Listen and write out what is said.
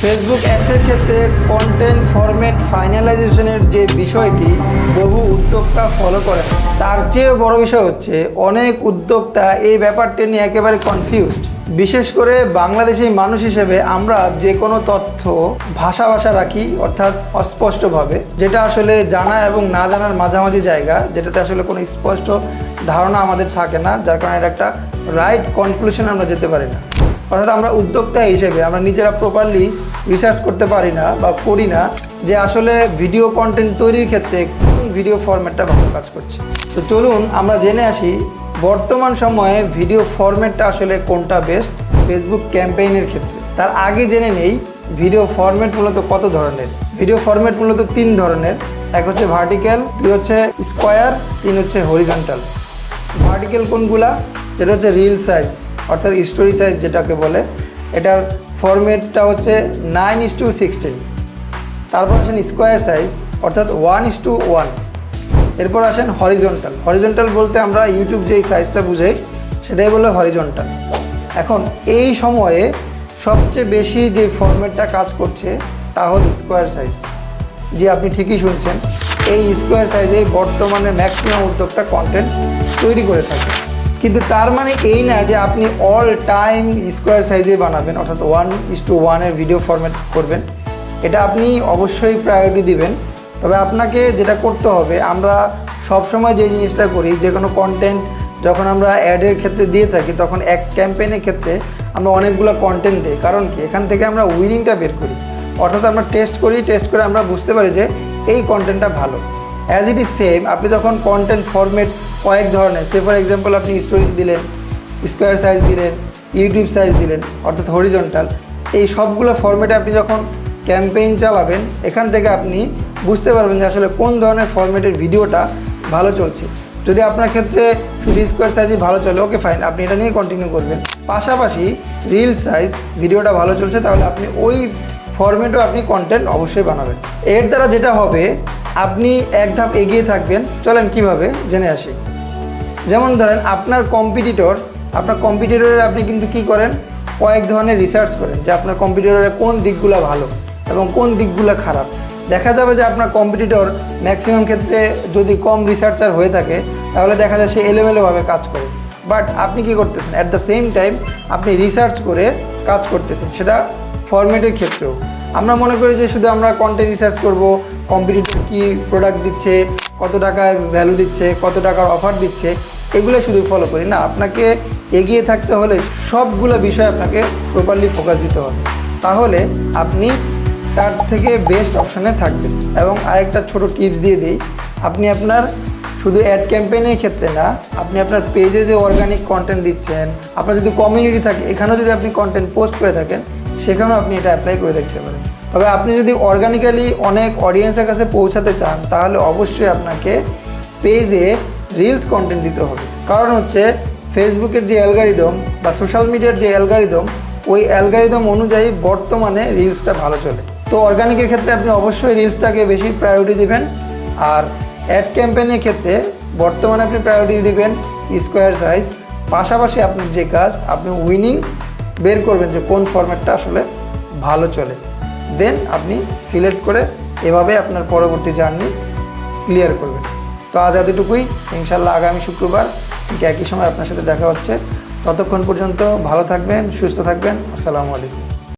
Facebook অ্যাডসের ক্ষেত্রে content format ফাইনালাইজেশনের যে বিষয়টি বহু উদ্যোক্তা ফলো করে, তার চেয়ে বড় বিষয় হচ্ছে অনেক উদ্যোক্তা এই ব্যাপারটা নিয়ে একেবারে কনফিউজড। বিশেষ করে বাংলাদেশি মানুষ হিসেবে আমরা যে কোনো তথ্য ভাষা রাখি, অর্থাৎ অস্পষ্টভাবে, যেটা আসলে জানা এবং না জানার মাঝামাঝি জায়গা, যেটাতে আসলে কোনো স্পষ্ট ধারণা আমাদের থাকে না, যার কারণে এটা একটা রাইট কনক্লুশনে আমরা যেতে পারি না। অর্থাৎ আমরা উদ্যোক্তা হিসেবে আমরা নিজেরা প্রপারলি রিসার্চ করতে পারি না বা করি না যে আসলে ভিডিও কন্টেন্ট তৈরির ক্ষেত্রে কোন ভিডিও ফরম্যাটটা ভালো কাজ করছে। তো চলুন আমরা জেনে আসি বর্তমান সময়ে ভিডিও ফরম্যাটটা আসলে কোনটা বেস্ট ফেসবুক ক্যাম্পেইনের ক্ষেত্রে। তার আগে জেনে নেই ভিডিও ফরম্যাট মূলত কত ধরনের। ভিডিও ফরম্যাট মূলত 3 ধরনের। এক হচ্ছে ভার্টিক্যাল, 2 হচ্ছে স্কোয়ার, 3 হচ্ছে হরিজন্টাল। ভার্টিক্যাল কোনগুলা? যেটা হচ্ছে রিল সাইজ, অর্থাৎ স্টোরি সাইজ যেটাকে বলে, এটার ফরম্যাটটা হচ্ছে 9:16। তারপর আসেন স্কোয়ার সাইজ, অর্থাৎ 1:1। এরপর আসেন হরিজন্টাল। হরিজন্টাল বলতে আমরা ইউটিউব যেই সাইজটা বুঝাই সেটাই বলে হরিজন্টাল। এখন এই সময়ে সবচেয়ে বেশি যে ফরম্যাটটা কাজ করছে তা হল স্কোয়ার সাইজ। জি, আপনি ঠিকই শুনছেন, এই স্কোয়ার সাইজে বর্তমানে ম্যাক্সিমাম উদ্যোক্তা কন্টেন্ট তৈরি করে থাকে। কিন্তু তার মানে এই না যে আপনি অল টাইম স্কোয়ার সাইজে বানাবেন, অর্থাৎ 1:1 ভিডিও ফরম্যাট করবেন। এটা আপনি অবশ্যই প্রায়োরিটি দিবেন। তবে আপনাকে যেটা করতে হবে, আমরা সবসময় যে জিনিসটা করি, যে কোনো কন্টেন্ট যখন আমরা অ্যাডের ক্ষেত্রে দিয়ে থাকি তখন এক ক্যাম্পেইনের ক্ষেত্রে আমরা অনেকগুলো কন্টেন্ট দিই। কারণ কি, এখান থেকে আমরা উইনিংটা বের করি, অর্থাৎ আমরা টেস্ট করে আমরা বুঝতে পারি যে এই কন্টেন্টটা ভালো। অ্যাজ ইট ইজ সেম, আপনি যখন কন্টেন্ট ফরম্যাট কয়েক ধরনের, সে ফর এক্সাম্পল আপনি স্টোরি দিলেন, স্কোয়ার সাইজ দিলেন, ইউটিউব সাইজ দিলেন, অর্থাৎ হরিজন্টাল, এই সবগুলো ফরম্যাটে আপনি যখন ক্যাম্পেইন চালাবেন, এখান থেকে আপনি বুঝতে পারবেন যে আসলে কোন ধরনের ফরম্যাটের ভিডিওটা ভালো চলছে। যদি আপনার ক্ষেত্রে শুধু স্কোয়ার সাইজই ভালো চলে, ওকে ফাইন, আপনি এটা নিয়ে কন্টিনিউ করবেন। পাশাপাশি রিল সাইজ ভিডিওটা ভালো চলছে, তাহলে আপনি ওই ফরম্যাটেও আপনি কন্টেন্ট অবশ্যই বানাবেন। এর দ্বারা যেটা হবে, আপনি এক ধাপ এগিয়ে থাকবেন। চলেন কিভাবে জেনে আসি। যেমন ধরেন আপনার কম্পিটিটরের আপনি কিন্তু কি করেন, কয়েক ধরনের রিসার্চ করেন যে আপনার কম্পিটিটরের কোন দিকগুলো ভালো এবং কোন দিকগুলো খারাপ। দেখা যাবে যে আপনার কম্পিটিটর ম্যাক্সিমাম ক্ষেত্রে যদি কম রিসার্চার হয়ে থাকে, তাহলে দেখা যায় সে এলোমেলোভাবে কাজ করে। বাট আপনি কি করতেছেন, অ্যাট দ্য সেম টাইম আপনি রিসার্চ করে কাজ করতেছেন, সেটা ফরম্যাটের ক্ষেত্রেও। আমরা মনে করি যে শুধু আমরা কন্টেন্ট রিসার্চ করব, কম্পিটিটর কী প্রোডাক্ট দিচ্ছে, কত টাকায় ভ্যালু দিচ্ছে, কত টাকার অফার দিচ্ছে, এগুলো শুধু ফলো করি না। আপনাকে এগিয়ে থাকতে হলে সবগুলো বিষয় আপনাকে প্রপারলি ফোকাস দিতে হবে, তাহলে আপনি তার থেকে বেস্ট অপশানে থাকবেন। এবং আরেকটা ছোট টিপস দিয়ে দিই, আপনি আপনার শুধু অ্যাড ক্যাম্পেইনের ক্ষেত্রে না, আপনি আপনার পেজে যে অর্গানিক কন্টেন্ট দিচ্ছেন, আপনার যদি কমিউনিটি থাকে, এখানেও যদি আপনি কন্টেন্ট পোস্ট করে থাকেন, সেখানেও আপনি এটা অ্যাপ্লাই করে দেখতে পারেন। তবে আপনি যদি অর্গানিক্যালি অনেক অডিয়েন্সের কাছে পৌঁছাতে চান, তাহলে অবশ্যই আপনাকে পেজে রিলস কন্টেন্ট দিতে হবে। কারণ হচ্ছে ফেসবুকের যে অ্যালগরিদম বা সোশ্যাল মিডিয়ার যে অ্যালগরিদম, ওই অ্যালগরিদম অনুযায়ী বর্তমানে রিলসটা ভালো চলে। তো অর্গানিকের ক্ষেত্রে আপনি অবশ্যই রিলসটাকে বেশি প্রায়োরিটি দিবেন। আর অ্যাডস ক্যাম্পেইনের ক্ষেত্রে বর্তমানে আপনি প্রায়োরিটি দিবেন স্কোয়ার সাইজ। পাশাপাশি আপনার যে কাজ, আপনি উইনিং বের করবেন যে কোন ফরম্যাটটা আসলে ভালো চলে, দেন আপনি সিলেক্ট করে এভাবে আপনার পরবর্তী জার্নি ক্লিয়ার করবেন। তো আজ এতটুকুই। ইনশাল্লাহ আগামী শুক্রবার ঠিক একই সময় আপনার সাথে দেখা হচ্ছে। ততক্ষণ পর্যন্ত ভালো থাকবেন, সুস্থ থাকবেন। আসসালামু আলাইকুম।